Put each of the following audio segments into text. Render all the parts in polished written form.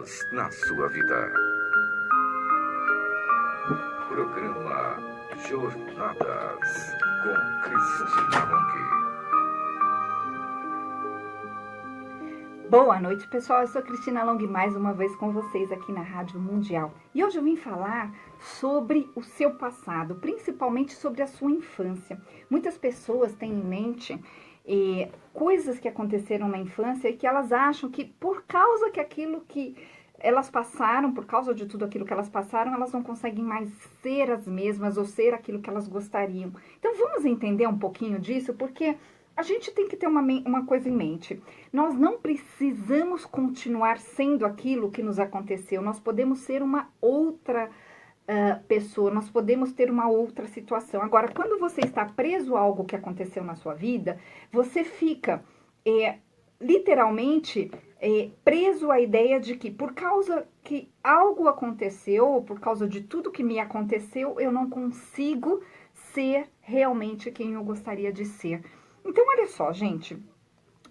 anos na sua vida. Programa Jornadas com Cristina Long. Boa noite, pessoal. Eu sou Cristina Long, mais uma vez com vocês aqui na Rádio Mundial. E hoje eu vim falar sobre o seu passado, principalmente sobre a sua infância. Muitas pessoas têm em mente coisas que aconteceram na infância e que elas acham que por causa que aquilo que elas passaram, por causa de tudo aquilo que elas passaram, elas não conseguem mais ser as mesmas ou ser aquilo que elas gostariam. Então vamos entender um pouquinho disso, porque a gente tem que ter uma coisa em mente. Nós não precisamos continuar sendo aquilo que nos aconteceu. Nós podemos ser uma outra pessoa, nós podemos ter uma outra situação. Agora, quando você está preso a algo que aconteceu na sua vida, você fica literalmente preso à ideia de que por causa que algo aconteceu, ou por causa de tudo que me aconteceu, eu não consigo ser realmente quem eu gostaria de ser. Então, olha só, gente,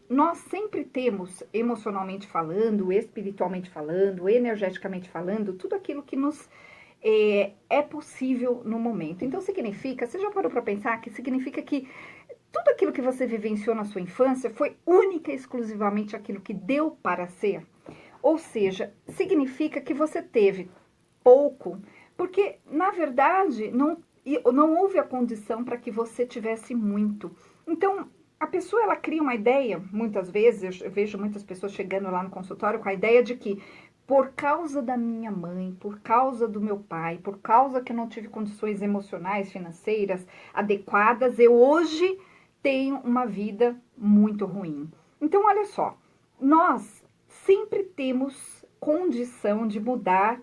nós sempre temos, emocionalmente falando, espiritualmente falando, energeticamente falando, tudo aquilo que nos é possível no momento. Então, significa, você já parou para pensar que significa que tudo aquilo que você vivenciou na sua infância foi única e exclusivamente aquilo que deu para ser? Ou seja, significa que você teve pouco, porque, na verdade, não houve a condição para que você tivesse muito. Então, a pessoa, ela cria uma ideia, muitas vezes, eu vejo muitas pessoas chegando lá no consultório com a ideia de que, por causa da minha mãe, por causa do meu pai, por causa que eu não tive condições emocionais, financeiras adequadas, eu hoje tenho uma vida muito ruim. Então, olha só, nós sempre temos condição de mudar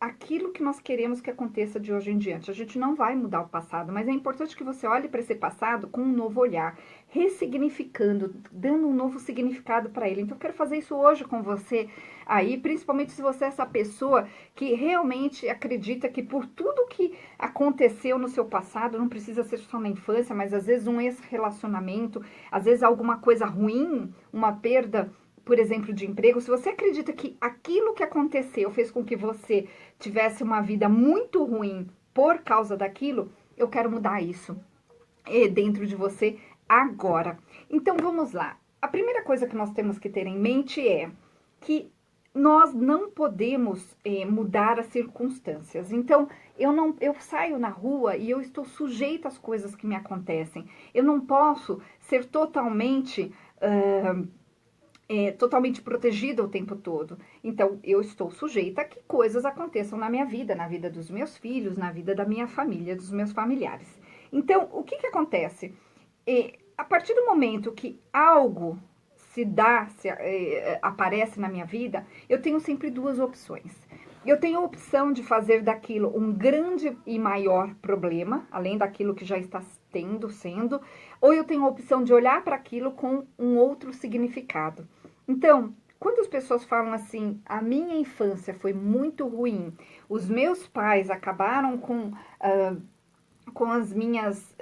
aquilo que nós queremos que aconteça de hoje em diante. A gente não vai mudar o passado, mas é importante que você olhe para esse passado com um novo olhar, ressignificando, dando um novo significado para ele. Então, eu quero fazer isso hoje com você aí, principalmente se você é essa pessoa que realmente acredita que por tudo que aconteceu no seu passado, não precisa ser só na infância, mas às vezes um ex-relacionamento, às vezes alguma coisa ruim, uma perda, por exemplo, de emprego, se você acredita que aquilo que aconteceu fez com que você tivesse uma vida muito ruim por causa daquilo, eu quero mudar isso dentro de você agora. Então, vamos lá. A primeira coisa que nós temos que ter em mente é que nós não podemos mudar as circunstâncias. Então, eu saio na rua e eu estou sujeita às coisas que me acontecem. Eu não posso ser totalmente totalmente protegida o tempo todo. Então, eu estou sujeita a que coisas aconteçam na minha vida, na vida dos meus filhos, na vida da minha família, dos meus familiares. Então, o que acontece? A partir do momento que algo aparece na minha vida, eu tenho sempre duas opções. Eu tenho a opção de fazer daquilo um grande e maior problema, além daquilo que já está sendo, ou eu tenho a opção de olhar para aquilo com um outro significado. Então, quando as pessoas falam assim, a minha infância foi muito ruim, os meus pais acabaram com as minhas...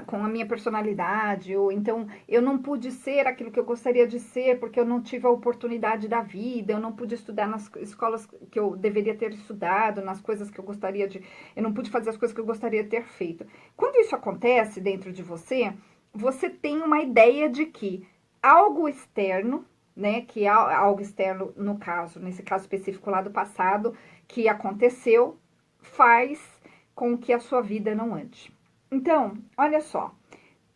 Com a minha personalidade, ou então eu não pude ser aquilo que eu gostaria de ser porque eu não tive a oportunidade da vida, eu não pude estudar nas escolas que eu deveria ter estudado, nas coisas que eu gostaria de... Eu não pude fazer as coisas que eu gostaria de ter feito. Quando isso acontece dentro de você, você tem uma ideia de que algo externo, né, que algo externo nesse caso específico lá do passado, que aconteceu, faz com que a sua vida não ande. Então, olha só,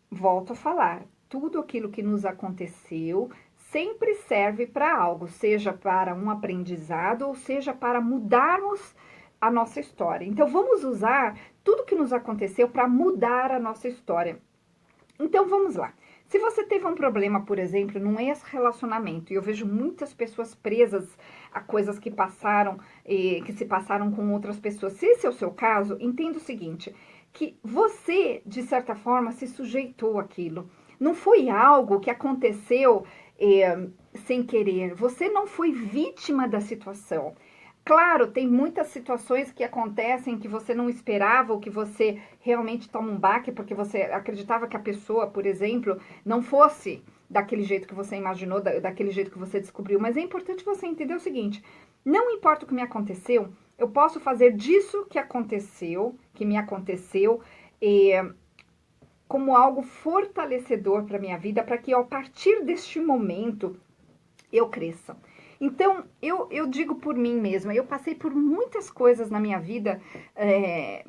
volto a falar, tudo aquilo que nos aconteceu sempre serve para algo, seja para um aprendizado ou seja para mudarmos a nossa história. Então, vamos usar tudo que nos aconteceu para mudar a nossa história. Então, vamos lá. Se você teve um problema, por exemplo, num ex-relacionamento, e eu vejo muitas pessoas presas a coisas que se passaram com outras pessoas, se esse é o seu caso, entenda o seguinte, que você, de certa forma, se sujeitou àquilo. Não foi algo que aconteceu sem querer. Você não foi vítima da situação. Claro, tem muitas situações que acontecem que você não esperava ou que você realmente toma um baque porque você acreditava que a pessoa, por exemplo, não fosse daquele jeito que você imaginou, daquele jeito que você descobriu. Mas é importante você entender o seguinte: não importa o que me aconteceu, eu posso fazer disso que me aconteceu, como algo fortalecedor para minha vida, para que a partir deste momento eu cresça. Então, eu digo por mim mesma, eu passei por muitas coisas na minha vida,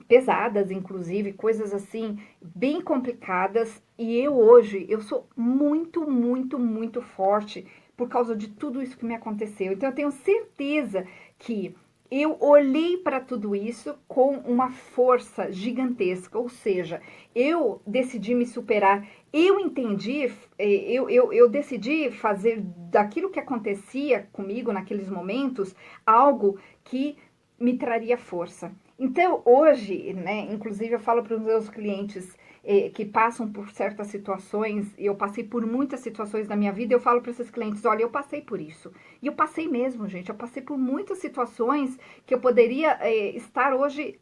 pesadas, inclusive, coisas assim, bem complicadas, e eu hoje, eu sou muito, muito, muito forte por causa de tudo isso que me aconteceu. Então, eu tenho certeza que eu olhei para tudo isso com uma força gigantesca, ou seja, eu decidi me superar, eu entendi, eu decidi fazer daquilo que acontecia comigo naqueles momentos algo que me traria força. Então, hoje, né, inclusive eu falo para os meus clientes que passam por certas situações, e eu passei por muitas situações na minha vida, eu falo para esses clientes, olha, eu passei por isso. E eu passei mesmo, gente, eu passei por muitas situações que eu poderia estar hoje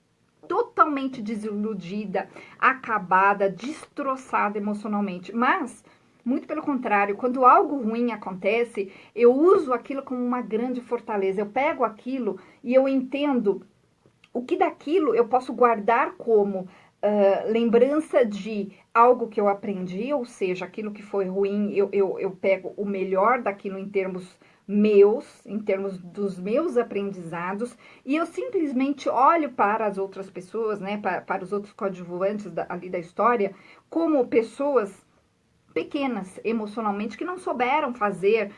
totalmente desiludida, acabada, destroçada emocionalmente. Mas, muito pelo contrário, quando algo ruim acontece, eu uso aquilo como uma grande fortaleza. Eu pego aquilo e eu entendo o que daquilo eu posso guardar como lembrança de algo que eu aprendi, ou seja, aquilo que foi ruim, eu pego o melhor daquilo em termos meus, em termos dos meus aprendizados, e eu simplesmente olho para as outras pessoas, né, para os outros coadjuvantes ali da história, como pessoas pequenas emocionalmente que não souberam fazer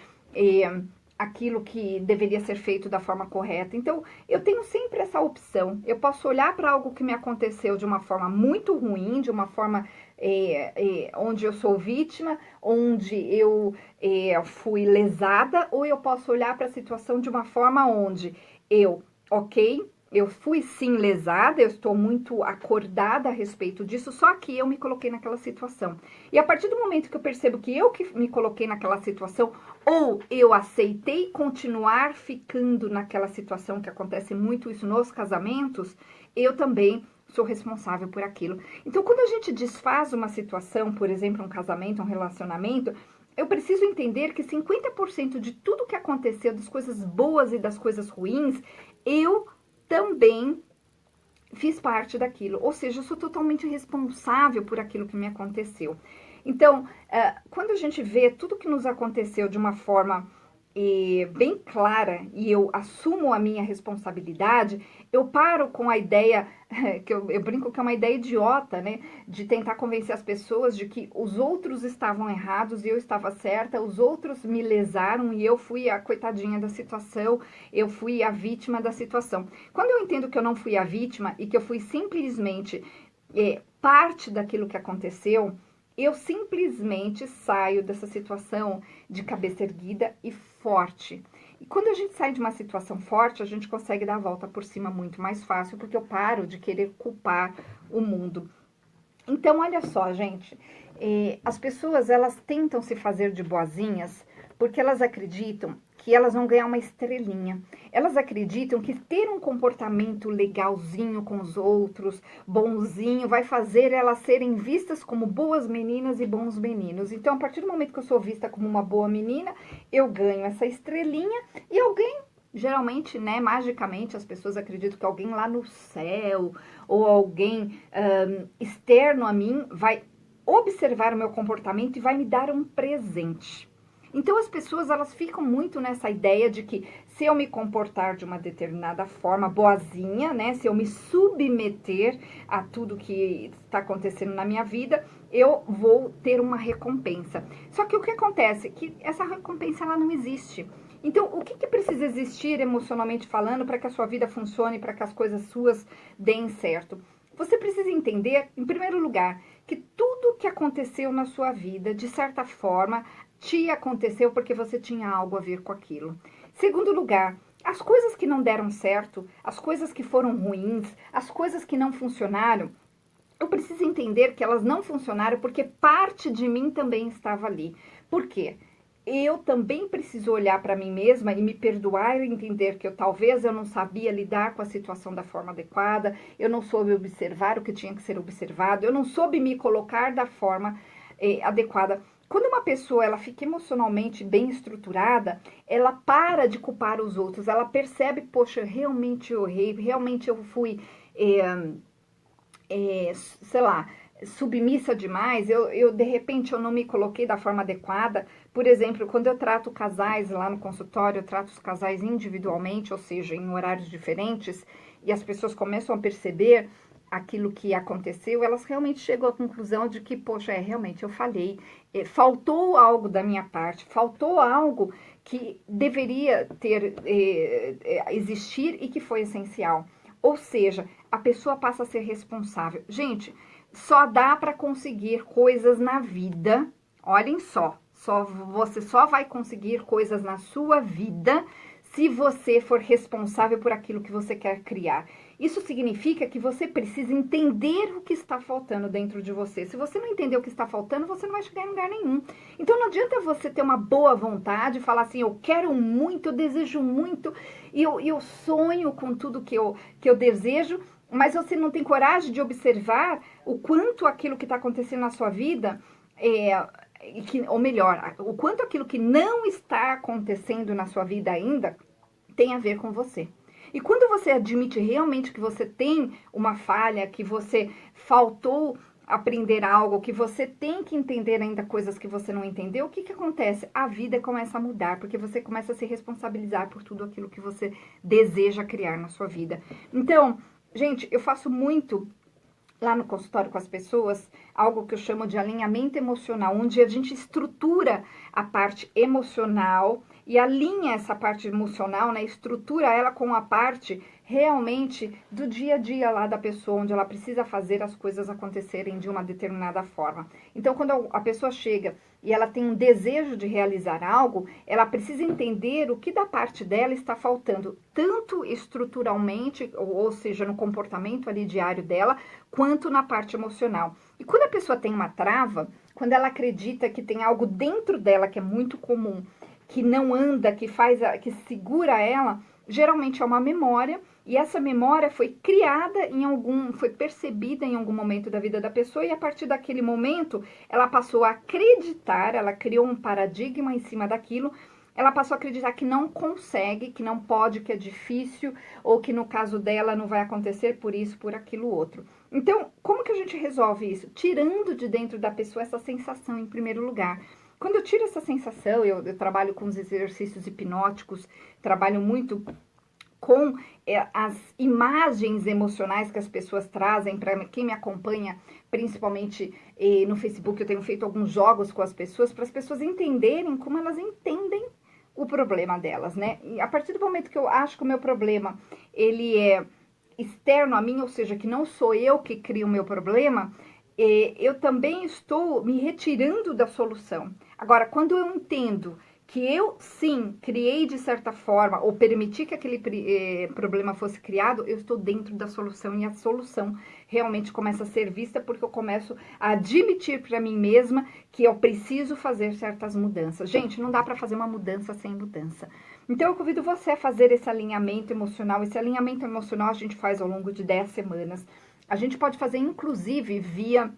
aquilo que deveria ser feito da forma correta. Então, eu tenho sempre essa opção. Eu posso olhar para algo que me aconteceu de uma forma muito ruim, de uma forma onde eu sou vítima, onde eu fui lesada, ou eu posso olhar para a situação de uma forma onde eu fui sim lesada, eu estou muito acordada a respeito disso, só que eu me coloquei naquela situação. E a partir do momento que eu percebo que eu que me coloquei naquela situação, ou eu aceitei continuar ficando naquela situação, que acontece muito isso nos casamentos, eu também sou responsável por aquilo. Então, quando a gente desfaz uma situação, por exemplo, um casamento, um relacionamento, eu preciso entender que 50% de tudo que aconteceu, das coisas boas e das coisas ruins, eu também fiz parte daquilo, ou seja, eu sou totalmente responsável por aquilo que me aconteceu. Então, quando a gente vê tudo que nos aconteceu de uma forma bem clara e eu assumo a minha responsabilidade, eu paro com a ideia, que eu brinco que é uma ideia idiota, né? De tentar convencer as pessoas de que os outros estavam errados e eu estava certa, os outros me lesaram e eu fui a coitadinha da situação, eu fui a vítima da situação. Quando eu entendo que eu não fui a vítima e que eu fui simplesmente parte daquilo que aconteceu, eu simplesmente saio dessa situação de cabeça erguida e forte. E quando a gente sai de uma situação forte, a gente consegue dar a volta por cima muito mais fácil, porque eu paro de querer culpar o mundo. Então, olha só, gente, as pessoas, elas tentam se fazer de boazinhas porque elas acreditam que elas vão ganhar uma estrelinha. Elas acreditam que ter um comportamento legalzinho com os outros, bonzinho, vai fazer elas serem vistas como boas meninas e bons meninos. Então, a partir do momento que eu sou vista como uma boa menina, eu ganho essa estrelinha e alguém, geralmente, né, magicamente, as pessoas acreditam que alguém lá no céu ou alguém externo a mim vai observar o meu comportamento e vai me dar um presente. Então, as pessoas, elas ficam muito nessa ideia de que se eu me comportar de uma determinada forma, boazinha, né? Se eu me submeter a tudo que está acontecendo na minha vida, eu vou ter uma recompensa. Só que o que acontece? Que essa recompensa, ela não existe. Então, o que precisa existir emocionalmente falando para que a sua vida funcione, para que as coisas suas deem certo? Você precisa entender, em primeiro lugar, que tudo que aconteceu na sua vida, de certa forma, te aconteceu porque você tinha algo a ver com aquilo. Segundo lugar, as coisas que não deram certo, as coisas que foram ruins, as coisas que não funcionaram, eu preciso entender que elas não funcionaram porque parte de mim também estava ali. Por quê? Eu também preciso olhar para mim mesma e me perdoar e entender que talvez eu não sabia lidar com a situação da forma adequada, eu não soube observar o que tinha que ser observado, eu não soube me colocar da forma adequada. quando uma pessoa ela fica emocionalmente bem estruturada, ela para de culpar os outros, ela percebe, poxa, realmente eu errei, realmente eu fui, sei lá, submissa demais, de repente eu não me coloquei da forma adequada. Por exemplo, quando eu trato casais lá no consultório, eu trato os casais individualmente, ou seja, em horários diferentes, e as pessoas começam a perceber aquilo que aconteceu, elas realmente chegam à conclusão de que, poxa, realmente eu falhei, faltou algo da minha parte, faltou algo que deveria existir e que foi essencial. Ou seja, a pessoa passa a ser responsável. Gente, só dá para conseguir coisas na vida, olhem você só vai conseguir coisas na sua vida se você for responsável por aquilo que você quer criar. Isso significa que você precisa entender o que está faltando dentro de você. Se você não entender o que está faltando, você não vai chegar em lugar nenhum. Então não adianta você ter uma boa vontade, falar assim, eu quero muito, eu desejo muito, e eu sonho com tudo que eu desejo, mas você não tem coragem de observar o quanto aquilo que está acontecendo na sua vida, ou melhor, o quanto aquilo que não está acontecendo na sua vida ainda tem a ver com você. E quando você admite realmente que você tem uma falha, que você faltou aprender algo, que você tem que entender ainda coisas que você não entendeu, o que acontece? A vida começa a mudar, porque você começa a se responsabilizar por tudo aquilo que você deseja criar na sua vida. Então, gente, eu faço muito lá no consultório com as pessoas, algo que eu chamo de alinhamento emocional, onde a gente estrutura a parte emocional e alinha essa parte emocional, né? Estrutura ela com a parte realmente do dia a dia lá da pessoa, onde ela precisa fazer as coisas acontecerem de uma determinada forma. Então, quando a pessoa chega e ela tem um desejo de realizar algo, ela precisa entender o que da parte dela está faltando, tanto estruturalmente, ou seja, no comportamento ali diário dela, quanto na parte emocional. E quando a pessoa tem uma trava, quando ela acredita que tem algo dentro dela que é muito comum, que não anda, que segura ela, geralmente é uma memória, e essa memória foi criada foi percebida em algum momento da vida da pessoa, e a partir daquele momento, ela passou a acreditar, ela criou um paradigma em cima daquilo, ela passou a acreditar que não consegue, que não pode, que é difícil, ou que no caso dela não vai acontecer por isso, por aquilo outro. Então, como que a gente resolve isso? Tirando de dentro da pessoa essa sensação em primeiro lugar. Quando eu tiro essa sensação, eu trabalho com os exercícios hipnóticos, trabalho muito com as imagens emocionais que as pessoas trazem. Para quem me acompanha, principalmente no Facebook, eu tenho feito alguns jogos com as pessoas, para as pessoas entenderem como elas entendem o problema delas, né? E a partir do momento que eu acho que o meu problema, ele é externo a mim, ou seja, que não sou eu que crio o meu problema, eu também estou me retirando da solução. Agora, quando eu entendo que eu, sim, criei de certa forma, ou permiti que aquele problema fosse criado, eu estou dentro da solução, e a solução realmente começa a ser vista, porque eu começo a admitir para mim mesma que eu preciso fazer certas mudanças. Gente, não dá para fazer uma mudança sem mudança. Então, eu convido você a fazer esse alinhamento emocional. Esse alinhamento emocional a gente faz ao longo de 10 semanas. A gente pode fazer, inclusive, via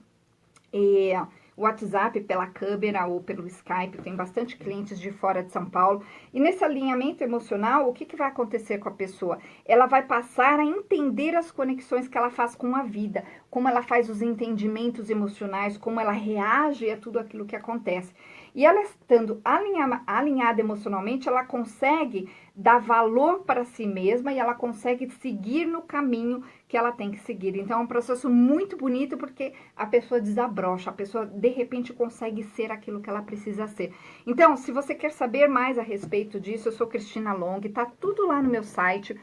WhatsApp, pela câmera ou pelo Skype. Tem bastante clientes de fora de São Paulo. E nesse alinhamento emocional, o que vai acontecer com a pessoa? Ela vai passar a entender as conexões que ela faz com a vida, como ela faz os entendimentos emocionais, como ela reage a tudo aquilo que acontece. E ela estando alinhada emocionalmente, ela consegue dar valor para si mesma e ela consegue seguir no caminho que ela tem que seguir. Então, é um processo muito bonito, porque a pessoa desabrocha, a pessoa, de repente, consegue ser aquilo que ela precisa ser. Então, se você quer saber mais a respeito disso, eu sou Cristina Long, tá tudo lá no meu site.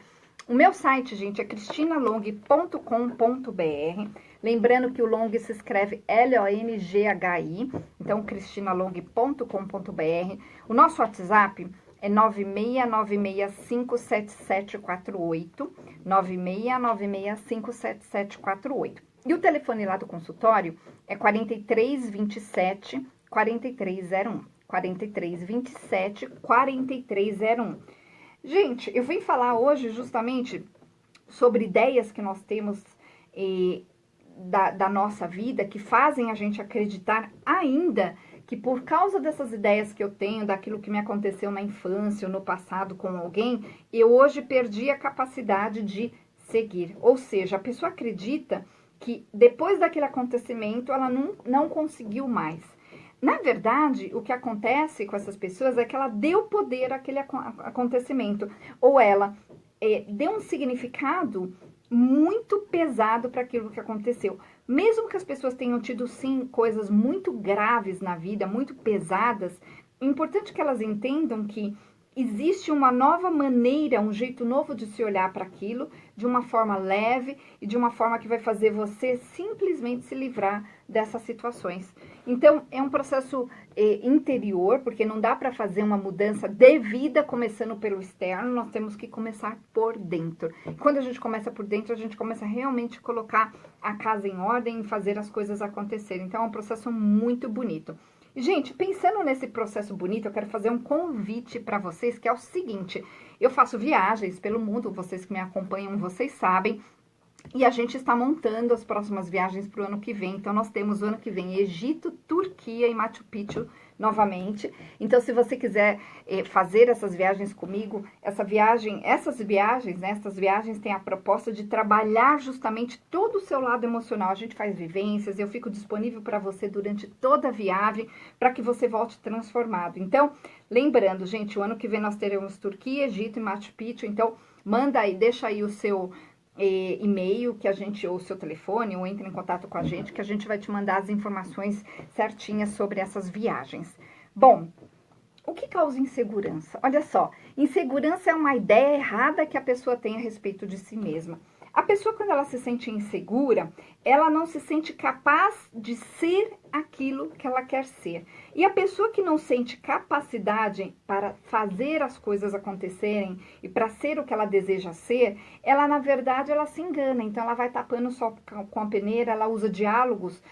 O meu site, gente, é cristinalong.com.br. Lembrando que o Long se escreve L-O-N-G-H-I. Então, cristinalong.com.br. O nosso WhatsApp é 969657748. 969657748. E o telefone lá do consultório é 4327-4301. 4327-4301. Gente, eu vim falar hoje justamente sobre ideias que nós temos da nossa vida, que fazem a gente acreditar ainda que por causa dessas ideias que eu tenho, daquilo que me aconteceu na infância ou no passado com alguém, eu hoje perdi a capacidade de seguir. Ou seja, a pessoa acredita que depois daquele acontecimento ela não conseguiu mais. Na verdade, o que acontece com essas pessoas é que ela deu poder àquele acontecimento, ou ela deu um significado muito pesado para aquilo que aconteceu. Mesmo que as pessoas tenham tido, sim, coisas muito graves na vida, muito pesadas, é importante que elas entendam que existe uma nova maneira, um jeito novo de se olhar para aquilo, de uma forma leve e de uma forma que vai fazer você simplesmente se livrar dessas situações. Então, é um processo interior, porque não dá para fazer uma mudança de vida começando pelo externo, nós temos que começar por dentro. Quando a gente começa por dentro, a gente começa realmente a colocar a casa em ordem e fazer as coisas acontecerem. Então, é um processo muito bonito. Gente, pensando nesse processo bonito, eu quero fazer um convite para vocês, que é o seguinte: eu faço viagens pelo mundo, vocês que me acompanham, vocês sabem, e a gente está montando as próximas viagens para o ano que vem. Então, nós temos o ano que vem Egito, Turquia e Machu Picchu novamente. Então, se você quiser fazer essas viagens comigo, essas viagens têm a proposta de trabalhar justamente todo o seu lado emocional. A gente faz vivências, eu fico disponível para você durante toda a viagem, para que você volte transformado. Então, lembrando, gente, o ano que vem nós teremos Turquia, Egito e Machu Picchu. Então, manda aí, deixa aí o seu e-mail que a gente, ou seu telefone, ou entre em contato com a gente, que a gente vai te mandar as informações certinhas sobre essas viagens. Bom, o que causa insegurança? Olha só, insegurança é uma ideia errada que a pessoa tem a respeito de si mesma. A pessoa, quando ela se sente insegura, ela não se sente capaz de ser aquilo que ela quer ser. E a pessoa que não sente capacidade para fazer as coisas acontecerem e para ser o que ela deseja ser, ela, na verdade, ela se engana. Então, ela vai tapando o sol com a peneira, ela usa diálogos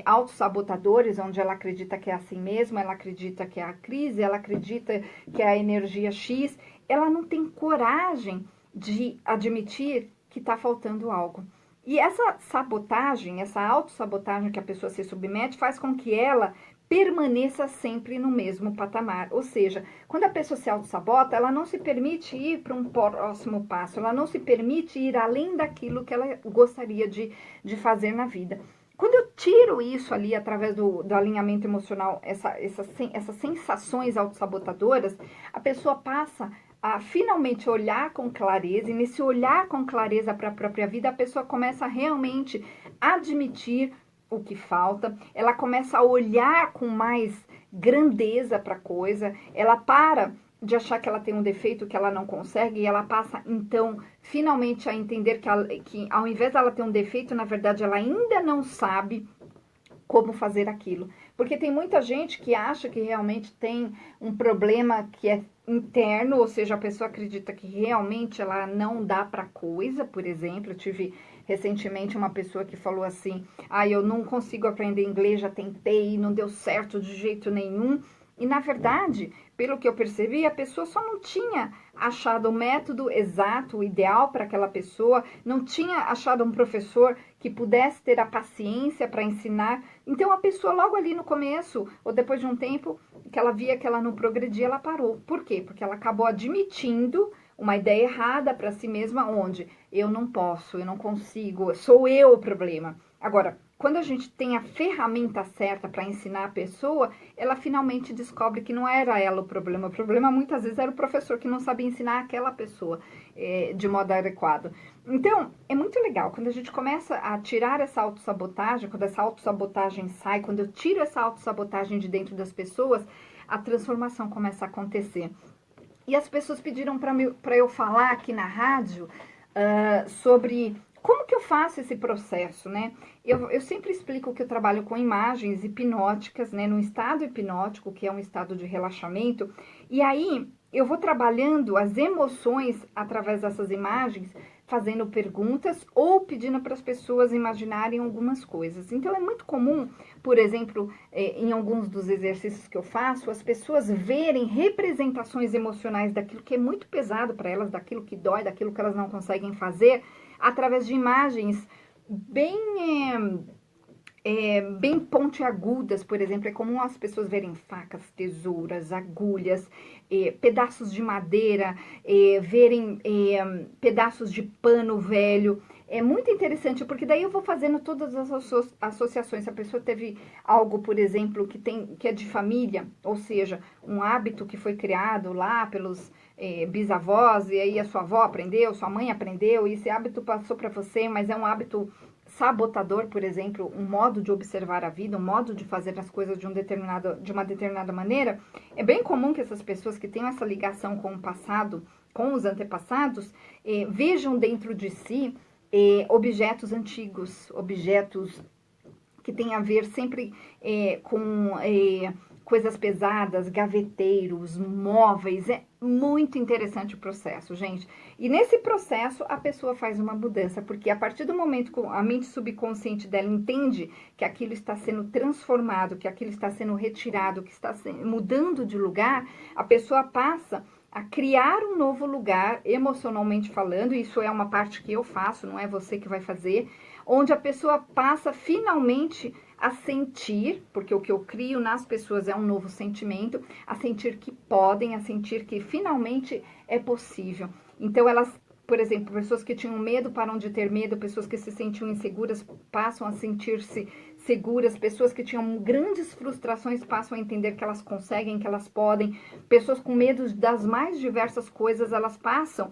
autossabotadores, onde ela acredita que é assim mesmo, ela acredita que é a crise, ela acredita que é a energia X. Ela não tem coragem de admitir que está faltando algo. E essa sabotagem, essa autossabotagem que a pessoa se submete, faz com que ela permaneça sempre no mesmo patamar. Ou seja, quando a pessoa se autossabota, ela não se permite ir para um próximo passo, ela não se permite ir além daquilo que ela gostaria de fazer na vida. Quando eu tiro isso ali, através do alinhamento emocional, essas sensações autossabotadoras, a pessoa passa a finalmente olhar com clareza, e nesse olhar com clareza para a própria vida, a pessoa começa a realmente admitir o que falta, ela começa a olhar com mais grandeza para a coisa, ela para de achar que ela tem um defeito que ela não consegue, e ela passa, então, finalmente a entender que ao invés dela ter um defeito, na verdade, ela ainda não sabe como fazer aquilo. Porque tem muita gente que acha que realmente tem um problema que é interno, ou seja, a pessoa acredita que realmente ela não dá para coisa. Por exemplo, eu tive recentemente uma pessoa que falou assim: eu não consigo aprender inglês, já tentei, não deu certo de jeito nenhum. E, na verdade, pelo que eu percebi, a pessoa só não tinha achado o método exato, o ideal para aquela pessoa, não tinha achado um professor que pudesse ter a paciência para ensinar. Então, a pessoa logo ali no começo, ou depois de um tempo, que ela via que ela não progredia, ela parou. Por quê? Porque ela acabou admitindo uma ideia errada para si mesma, onde eu não posso, eu não consigo, sou eu o problema. Agora, quando a gente tem a ferramenta certa para ensinar a pessoa, ela finalmente descobre que não era ela o problema muitas vezes era o professor que não sabia ensinar aquela pessoa de modo adequado. Então, é muito legal, quando a gente começa a tirar essa autossabotagem, quando essa autossabotagem sai, quando eu tiro essa autossabotagem de dentro das pessoas, a transformação começa a acontecer. E as pessoas pediram para eu falar aqui na rádio sobre como que eu faço esse processo, né? Eu sempre explico que eu trabalho com imagens hipnóticas, né? No estado hipnótico, que é um estado de relaxamento. E aí, eu vou trabalhando as emoções através dessas imagens, fazendo perguntas ou pedindo para as pessoas imaginarem algumas coisas. Então, é muito comum, por exemplo, em alguns dos exercícios que eu faço, as pessoas verem representações emocionais daquilo que é muito pesado para elas, daquilo que dói, daquilo que elas não conseguem fazer, através de imagens bem bem pontiagudas, por exemplo. É comum as pessoas verem facas, tesouras, agulhas, pedaços de madeira, verem pedaços de pano velho. É muito interessante, porque daí eu vou fazendo todas as associações. Se a pessoa teve algo, por exemplo, que é de família, ou seja, um hábito que foi criado lá pelos bisavós, e aí a sua avó aprendeu, sua mãe aprendeu, e esse hábito passou para você, mas é um hábito sabotador, por exemplo, um modo de observar a vida, um modo de fazer as coisas de uma determinada maneira. É bem comum que essas pessoas que têm essa ligação com o passado, com os antepassados, vejam dentro de si objetos antigos, objetos que têm a ver sempre com coisas pesadas, gaveteiros, móveis. É muito interessante o processo, gente. E nesse processo a pessoa faz uma mudança, porque a partir do momento que a mente subconsciente dela entende que aquilo está sendo transformado, que aquilo está sendo retirado, que está mudando de lugar, a pessoa passa a criar um novo lugar, emocionalmente falando. Isso é uma parte que eu faço, não é você que vai fazer, onde a pessoa passa finalmente a sentir, porque o que eu crio nas pessoas é um novo sentimento, a sentir que podem, a sentir que finalmente é possível. Então elas, por exemplo, pessoas que tinham medo param de ter medo, pessoas que se sentiam inseguras passam a sentir-se seguras, pessoas que tinham grandes frustrações passam a entender que elas conseguem, que elas podem, pessoas com medo das mais diversas coisas, elas passam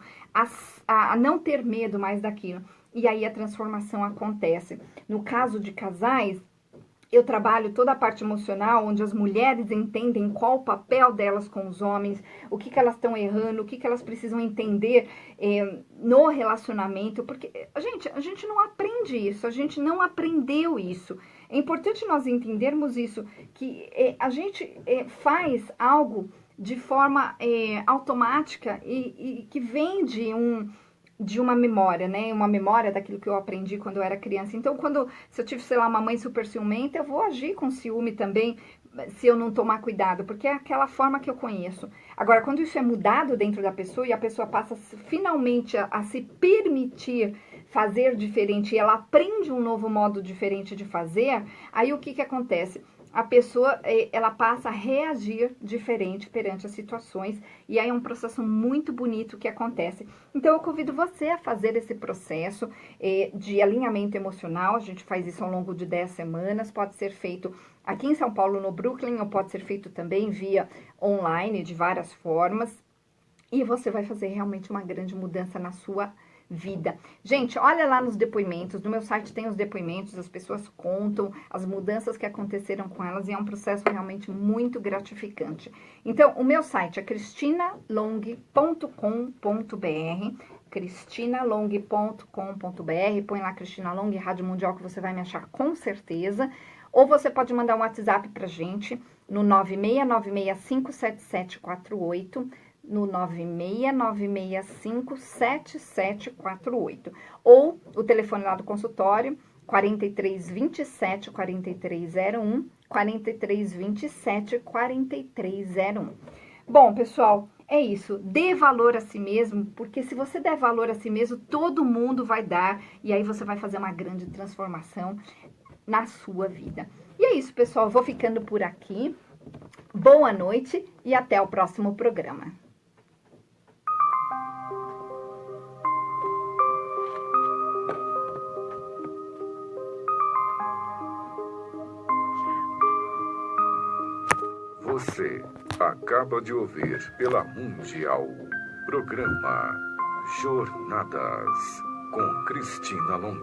a não ter medo mais daquilo. E aí a transformação acontece. No caso de casais, eu trabalho toda a parte emocional, onde as mulheres entendem qual o papel delas com os homens, o que elas estão errando, o que elas precisam entender no relacionamento, porque a gente não aprende isso, a gente não aprendeu isso. É importante nós entendermos isso, que a gente faz algo de forma automática e que vem de uma memória, né? Uma memória daquilo que eu aprendi quando eu era criança. Então, se eu tive, sei lá, uma mãe super ciumenta, eu vou agir com ciúme também, se eu não tomar cuidado, porque é aquela forma que eu conheço. Agora, quando isso é mudado dentro da pessoa e a pessoa passa finalmente a se permitir fazer diferente, e ela aprende um novo modo diferente de fazer, aí o que acontece? A pessoa, ela passa a reagir diferente perante as situações, e aí é um processo muito bonito que acontece. Então, eu convido você a fazer esse processo de alinhamento emocional. A gente faz isso ao longo de 10 semanas, pode ser feito aqui em São Paulo, no Brooklyn, ou pode ser feito também via online, de várias formas, e você vai fazer realmente uma grande mudança na sua vida. Gente, olha lá nos depoimentos, no meu site tem os depoimentos, as pessoas contam as mudanças que aconteceram com elas, e é um processo realmente muito gratificante. Então, o meu site é cristinalong.com.br, cristinalong.com.br, põe lá Cristina Long, Rádio Mundial, que você vai me achar com certeza, ou você pode mandar um WhatsApp pra gente no 969657748, no 969657748, ou o telefone lá do consultório, 4327-4301, 4327-4301. Bom, pessoal, é isso. Dê valor a si mesmo, porque se você der valor a si mesmo, todo mundo vai dar, e aí você vai fazer uma grande transformação na sua vida. E é isso, pessoal. Eu vou ficando por aqui. Boa noite e até o próximo programa. Você acaba de ouvir pela Mundial programa Jornadas com Cristina Long.